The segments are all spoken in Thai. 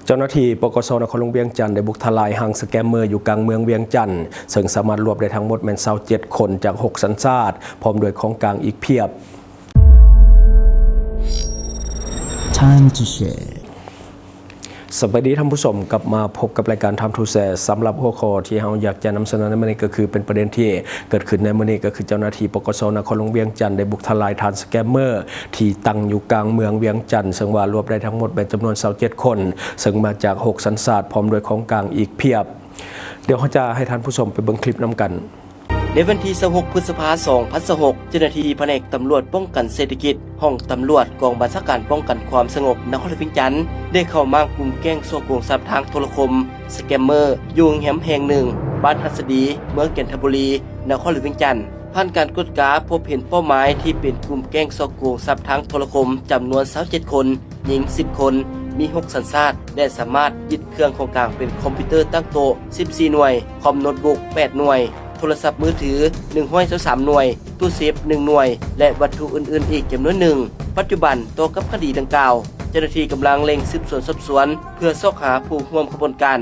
เจ้าหน้าที่ปกส.นครหลวงเวียงจันทร์ได้บุกทลายหังสแกมเมอร์อยู่กลางเมืองเวียงจันทร์ซึ่งสามารถรวบได้ทั้งหมดแม่น27 คนจาก6สัญชาติพร้อมด้วยของกลางอีกเพียบ Time to shareสวัสดีท่านผู้ชมกลับมาพบกับรายการ Time to Share สำหรับหัวข้อที่เราอยากจะนำเสนอในมื้อนี้ก็คือเป็นประเด็นที่เกิดขึ้นในมื้อนี้ก็คือเจ้าหน้าที่ปกส.นครหลวงเวียงจันทร์ได้บุกทลายฐานสแกมเมอร์ที่ตั้งอยู่กลางเมืองเวียงจันทร์ซึ่งว่ารวบได้ทั้งหมดเป็นจำนวน27 คนซึ่งมาจาก6สัญชาติพร้อมด้วยของกลางอีกเพียบเดี๋ยวเราจะให้ท่านผู้ชมไปเบิ่งคลิปนำกันในวันที่26 พฤษภาคม 2026 เจ้าหน้าที่แผนกตำรวจป้องกันเศรษฐกิจห้องตำรวจกองบัญชาการป้องกันความสงบนครหลวงเวียงจันทร์ได้เข้ามากลุ่มแก๊งโซ่โกงทรัพย์ทางโทรคมสแกมเมอร์อยู่แหมแห่งหนึ่งบ้านหัสดีเมืองแก่นทบุรีนครหลวงเวียงจันทร์ผ่านการกดกาพบเห็นเป้าหมายที่เป็นกลุ่มแก๊งโซ่โกงทรัพย์ทางโทรคมจำนวน27 คนหญิง10 คนมี6สัญชาติและสามารถยึดเครื่องของกลางเป็นคอมพิวเตอร์ตั้งโต๊ะ14 หน่วยคอมโน้ตบุ๊ก8 หน่วยโทรศัพท์มือถือ123 หน่วยตู้เซฟ1 หน่วยและวัตถุอื่นๆอีกจำนวนหนึ่งปัจจุบันต่อกับคดีดังกล่าวเจ้าหน้าที่กำลังเร่งสืบสวนสอบสวนเพื่อซอกหาผู้ร่วมขบวนการ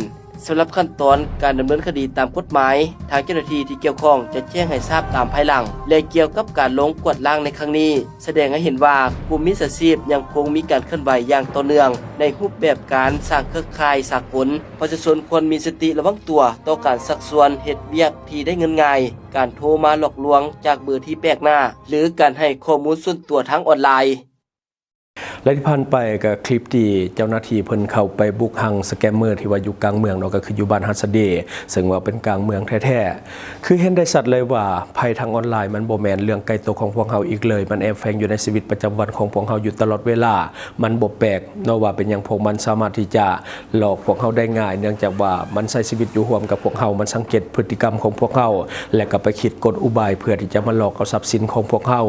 สำหรับขั้นตอนการดำเนินคดีตามกฎหมายทางเจ้าหน้าที่ที่เกี่ยวข้องจะแจ้งให้ทราบตามภายหลังและเกี่ยวกับการลงกวดล้างในครั้งนี้แสดงให้เห็นว่ากลุ่มมิจฉาชีพยังคงมีการเคลื่อนไหวอย่างต่อเนื่องในรูปแบบการสร้างเครือข่ายสากลประชาชนควรมีสติระวังตัวต่อการซักซ้วนเฮ็ดเวียกที่ได้เงินง่ายการโทรมาหลอกลวงจากเบอร์ที่แปลกหน้าหรือการให้ข้อมูลส่วนตัวทางออนไลน์และที่ผ่านไปกับคลิปที่เจ้าหน้าที่เพิ่นเข้าไปบุกหังสแกมเมอร์ที่ว่าอยู่กลางเมืองเนาะก็คืออยู่บ้านฮัสเดย์ซึ่งว่าเป็นกลางเมืองแท้ๆคือเห็นได้ชัดเลยว่าภัยทางออนไลน์มันบ่แม่นเรื่องไกลตัวของพวกเฮาอีกเลยมันแอบแฝงอยู่ในชีวิตประจำวันของพวกเฮาอยู่ตลอดเวลามันบ่แปลกเนาะว่าเป็นหยังพวกมันสามารถที่จะหลอกพวกเฮาได้ง่ายเนื่องจากว่ามันใช้ชีวิตอยู่ร่วมกับพวกเฮามันสังเกตพฤติกรรมของพวกเฮาและก็ไปคิดกลอุบายเพื่อที่จะมาหลอกเอาทรัพย์สินของพวกเฮา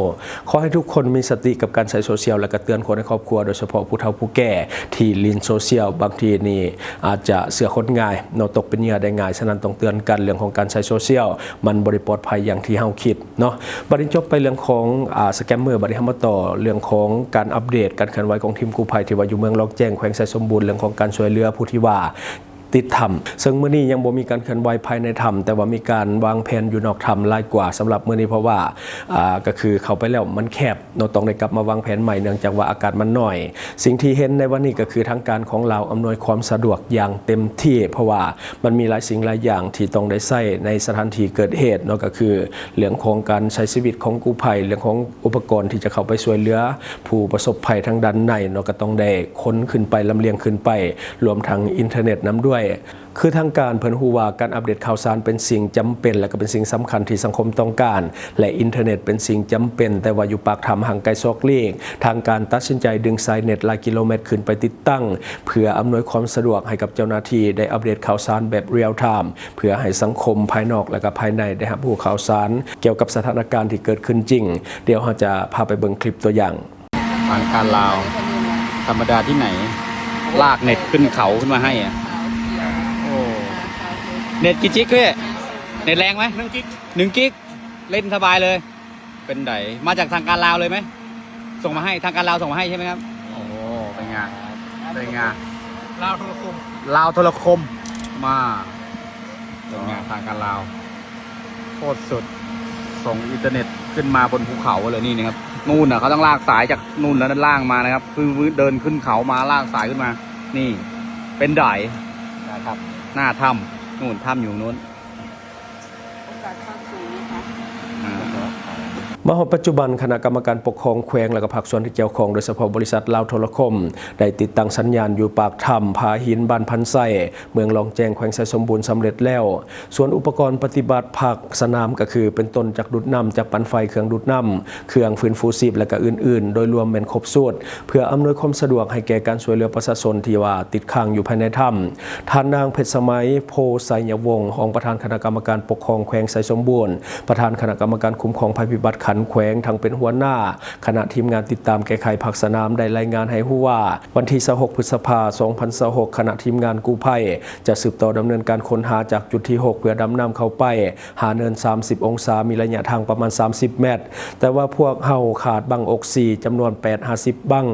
ขอให้ทุกคนมีสติกับการใช้โซเชียลและก็เตือนคนในครอบครัวโดยเฉพาะผู้เฒ่าผู้แก่ที่ลินโซเชียลบางทีนี่อาจจะเสือคนง่ายเนาะตกเป็นเหยื่อได้ง่ายฉะนั้นต้องเตือนกันเรื่องของการใช้โซเชียลมันบ่ได้ปลอดภัยอย่างที่เฮาคิดเนาะบัดนี้จบไปเรื่องของสแกมเมอร์บัดนี้เฮามาต่อเรื่องของการอัปเดตการเคลื่อนไหวของทีมกู้ภัยที่ว่าอยู่เมืองลอกแจ้งแขวงไสสมบูรณ์เรื่องของการช่วยเหลือผู้ที่ว่าติดถ้ำซึ่งมื้อนี้ยังบ่มีการเคลื่อนไหวภายในถ้ำแต่ว่ามีการวางแผนอยู่นอกถ้ำหลายกว่าสำหรับมื้อนี้เพราะว่าก็คือเข้าไปแล้วมันแคบเราต้องได้กลับมาวางแผนใหม่เนื่องจากว่าอากาศมันน้อยสิ่งที่เห็นในวันนี้ก็คือทางการของเราอำนวยความสะดวกอย่างเต็มที่เพราะว่ามันมีหลายสิ่งหลายอย่างที่ต้องได้ใช้ในสถานที่เกิดเหตุเนาะก็คือเรื่องของการใช้ชีวิตของกู้ภัยเรื่องของอุปกรณ์ที่จะเข้าไปช่วยเหลือผู้ประสบภัยทางด้านในเนาะก็ต้องได้ค้นขึ้นไปลำเลียงขึ้นไปรวมทั้งอินเทอร์เน็ตนํด้วยคือทางการเพิ่นฮู้ว่าการอัปเดตข่าวสารเป็นสิ่งจำเป็นและก็เป็นสิ่งสำคัญที่สังคมต้องการและอินเทอร์เน็ตเป็นสิ่งจำเป็นแต่ว่าอยู่ปากถ้ำห่างไกลซอกเลี้ยงทางการตัดสินใจดึงสายเน็ตหลายกิโลเมตรขึ้นไปติดตั้งเพื่ออำนวยความสะดวกให้กับเจ้าหน้าที่ได้อัปเดตข่าวสารแบบเรียลไทม์เพื่อให้สังคมภายนอกและก็ภายในได้รับรู้ข่าวสารเกี่ยวกับสถานการณ์ที่เกิดขึ้นจริงเดี๋ยวเราจะพาไปเบิ่งคลิปตัวอย่างทางการลาวธรรมดาที่ไหนลากเน็ตขึ้นเขาขึ้นมาให้อ่ะเน็ตกี่จิกเลยเน็ตแรงไหม1 กิกเล่นสบายเลยเป็นไดมาจากทางการลาวเลยไหมส่งมาให้ทางการลาวส่งมาให้ใช่ไหมครับโอ้เป็นไงลาวโทรคมมาเป็นไงทางการลาวโคตรสุดส่งอินเทอร์เน็ตขึ้นมาบนภูเขาเลยนี่นะครับนู่นน่ะเขาต้องลากสายจากนู่นแล้วด้านล่างมานะครับคือเดินขึ้นเขามาลากสายขึ้นมานี่เป็นไดนะครับหน้าถ้ำนู่นถ้ำอยู่นู้นมาปัจจุบันคณะกรรมการปกครองแขวงและก็ภาคส่วนที่เกี่ยวข้องโดยเฉพาะบริษัทลาวโทรคมได้ติดตั้งสัญญาณอยู่ปากถ้ำผาหินบ้านพันไส้เมืองลองแจงแขวงไสสมบูรณ์สำเร็จแล้วส่วนอุปกรณ์ปฏิบัติภาคสนามก็คือเป็นต้นจากดูดน้ำจากปั่นไฟเครื่องดูดน้ำเครื่องฟื้นฟูชีพและก็อื่นๆโดยรวมเป็นครบสูตรเพื่ออำนวยความสะดวกให้แก่การช่วยเหลือประชาชนที่ว่าติดค้างอยู่ภายในถ้ำท่านนางเพชรสมัยโพไสยวงศ์รองประธานคณะกรรมการปกครองแขวงไสสมบูรณ์ประธานคณะกรรมการคุ้มครองภัยพิบัติขัน ญแขวงทั้งเป็นหัวหน้าคณะทีมงานติดตามแก้ไขภาคสนามได้รายงานให้ฮู้ว่าวันที่26พฤษภาคม2026คณะทีมงานกู้ภัยจะสืบต่อดำเนินการค้นหาจากจุดที่6เพื่อดำน้ำเข้าไปหาเนิน30องศามีระยะทางประมาณ30เมตรแต่ว่าพวกเฮาขาดบังออกซิจำนวน850บัง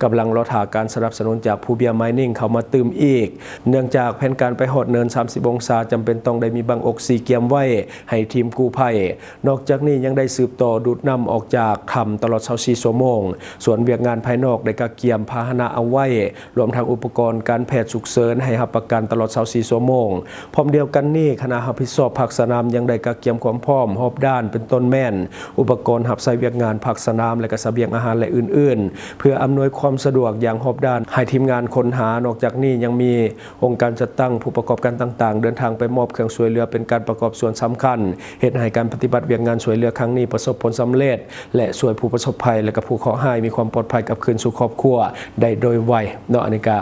กำลังรอหาการสนับสนุนจากผู้เบียร์ไมนิ่งเข้ามาเติมอีกเนื่องจากแผนการไปฮอดเนิน30องศาจำเป็นต้องได้มีบังออกซิเกียมไว้ให้ทีมกู้ภัยนอกจากนี้ยังได้สืบต่อดูดน้ำออกจากถ้ำตลอด24ชั่วโมงส่วนเวียกงานภายนอกได้กะเกียมพาหนะเอาไว้รวมทั้งอุปกรณ์การแพทย์ฉุกเฉินให้รับประกันตลอด24ชั่วโมงพร้อมเดียวกันนี้คณะรับผิดชอบภาคสนามยังได้กะเกียมความพร้อมรอบด้านเป็นต้นแม่นอุปกรณ์รับใช้เวียกงานภาคสนามและก็เสบียงอาหารและอื่นๆเพื่ออำนวยความสะดวกอย่างรอบด้านให้ทีมงานค้นหานอกจากนี้ยังมีองค์การจัดตั้งผู้ประกอบการต่างๆเดินทางไปมอบเครื่องช่วยเหลือเป็นการประกอบส่วนสำคัญเหตุให้การปฏิบัติเวียกงานช่วยเหลือครั้งนี้ประสบผลสำเร็จและช่วยผู้ประสบภัยและก็ผู้เคราะห์ร้ายมีความปลอดภัยกลับคืนสู่ครอบครัวได้โดยไวเนาะอันนี้ก็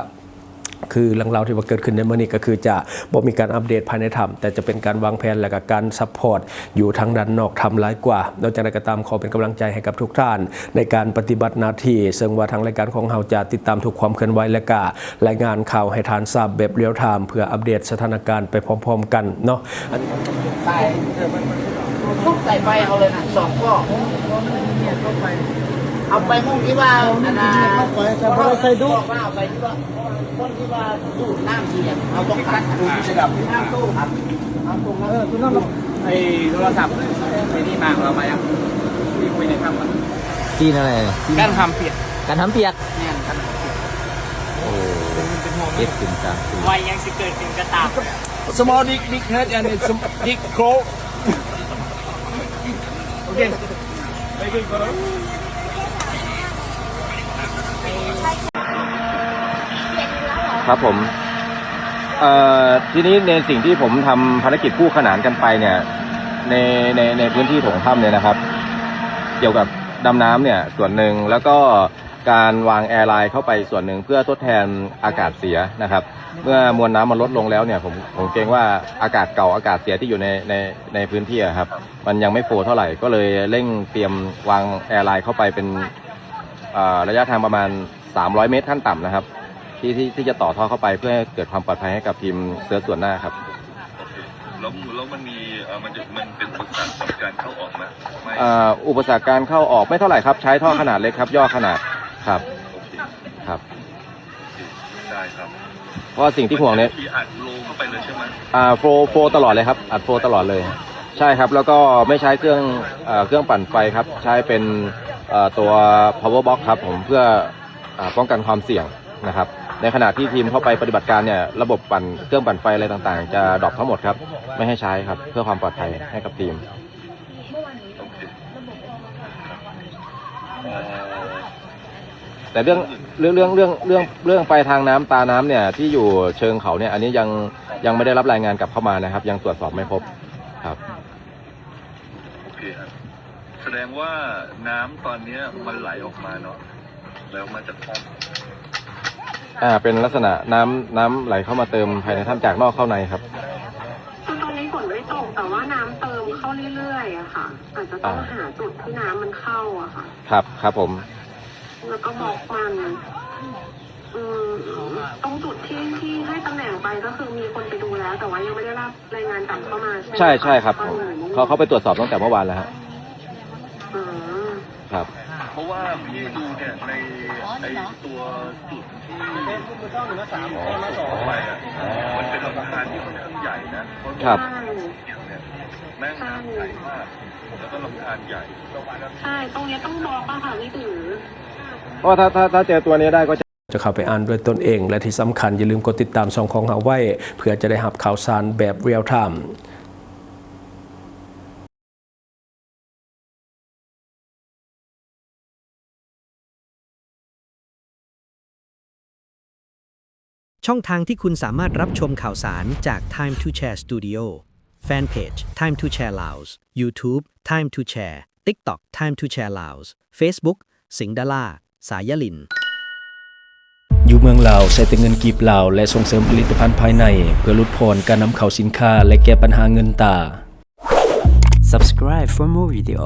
คือเรื่องราวที่ว่าเกิดขึ้นในเมื่อนี้ก็คือจะบ่มีการอัปเดตภายในถ้ำแต่จะเป็นการวางแผนและก็การซัพพอร์ตอยู่ทางด้านนอกถ้ำหลายกว่านอกจากนั้นก็ตามขอเป็นกำลังใจให้กับทุกท่านในการปฏิบัติหน้าที่ซึ่งว่าทางรายการของเราจะติดตามทุกความเคลื่อนไหวและก็รายงานข่าวให้ทานทราบแบบเรียลไทม์เพื่ออัปเดตสถานการณ์ไปพร้อมๆกันเนาะ ทุกใส่ไฟเอาเลยนะสองข้อเอาไปมุ่งที่ว่าอันนั้นใส่ดูว่าเอาไปที่ว่าคนที่ว่าดูดน้ำทีเนี่ยเอาตรงกันดูที่ระดับน้ำตู้ครับเอาตรงนั้นคุณต้องไอ้โทรศัพท์ไอ้นี่มาของเรามายังที่คุยในถ้ำ ซีนอะไร การทำเปียก การทำเปียก เนี่ยการทำเปียก โอ้เก็บขึ้นกลางคืน วัยยังสิเกิดขึ้นกระตาม Small dick, big head, and it's dick crow. Okay. Very good, Guru. ครับผมทีนี้ในสิ่งที่ผมทำภารกิจคู่ขนานกันไปเนี่ยในพื้นที่โถงถ้ำเนี่ยนะครับเกี่ยวกับดำน้ำเนี่ยส่วนหนึ่งแล้วก็การวางแอร์ไลน์เข้าไปส่วนหนึ่งเพื่อทดแทนอากาศเสียนะครับเมื่อมวลน้ำมันลดลงแล้วเนี่ยผมเกรงว่าอากาศเก่าอากาศเสียที่อยู่ในพื้นที่ครับมันยังไม่โฟเท่าไหร่ก็เลยเร่งเตรียมวางแอร์ไลน์เข้าไปเป็นระยะทางประมาณ300 เมตรขั้นต่ำนะครับที่จะต่อท่อเข้าไปเพื่อให้เกิดความปลอดภัยให้กับทีมเสือส่วนหน้าครับแล้วมันมีมันเป็นอุปสรรคกับการเข้าออกไหมไม่อุปสรรคการเข้าออกไม่เท่าไหร่ครับใช้ท่อขนาดเล็กครับย่อขนาดครับครับได้ครับเพราะสิ่งที่ห่วงเนี่ยอัดโลเข้าไปเลยใช่ไหมโฟตลอดเลยครับอัดโฟตลอดเลยใช่ครับแล้วก็ไม่ใช้เครื่องปั่นไฟครับใช้เป็นตัว power box ครับผมเพื่อป้องกันความเสี่ยงนะครับในขณะที่ทีมเข้าไปปฏิบัติการเนี่ยระบบเครื่องปั่นไฟอะไรต่างๆจะดรอปทั้งหมดครับไม่ให้ใช้ครับเพื่อความปลอดภัยให้กับทีมแต่เรื่องไปทางน้ำตาน้ำเนี่ยที่อยู่เชิงเขาเนี่ยอันนี้ยังไม่ได้รับรายงานกลับเข้ามานะครับยังตรวจสอบไม่พบครับโอเคครับแสดงว่าน้ำตอนนี้มันไหลออกมาเนาะแล้วมาจากถ้ำเป็นลักษณะน้ำไหลเข้ามาเติมภายในถ้ำจากนอกเข้าในครับคือตอนนี้ฝนไม่ตกแต่ว่าน้ำเติมเข้าเรื่อยๆอะค่ะอาจจะต้องหาจุดที่น้ำมันเข้าอะค่ะครับผมแล้วก็บอกมันตรงจุดที่ให้ตำแหน่งไปก็คือมีคนไปดูแล้วแต่ว่ายังไม่ได้รับรายงานกลับเข้ามาใช่ไหมใช่ครับเขาไปตรวจสอบตั้งแต่เมื่อวานแล้วครับเพราะว่าพี่ดูเนี่ยในไอตัวจุดที่มันเป็นลำธารที่ค่อนข้างใหญ่นะครับแม่งน้ำใหญ่มากแล้วก็ลำธารใหญ่ใช่ตรงนี้ต้องบอกป่ะค่ะพี่ตือเพราะถ้าเจอตัวนี้ได้ก็จะเข้าไปอ่านด้วยตนเองและที่สำคัญอย่าลืมกดติดตามช่องของเราไว้เพื่อจะได้รับข่าวสารแบบเรียลไทม์ช่องทางที่คุณสามารถรับชมข่าวสารจาก Time to Share Studio Fanpage Time to Share Laos YouTube Time to Share TikTok Time to Share Laos Facebook สิงห์ดาราสายลินอยู่เมืองลาวใช้แต่เงินกีบลาวและส่งเสริมผลิตภัณฑ์ภายในเพื่อลดพรการนำเข้าสินค้าและแก้ปัญหาเงินตา Subscribe for more video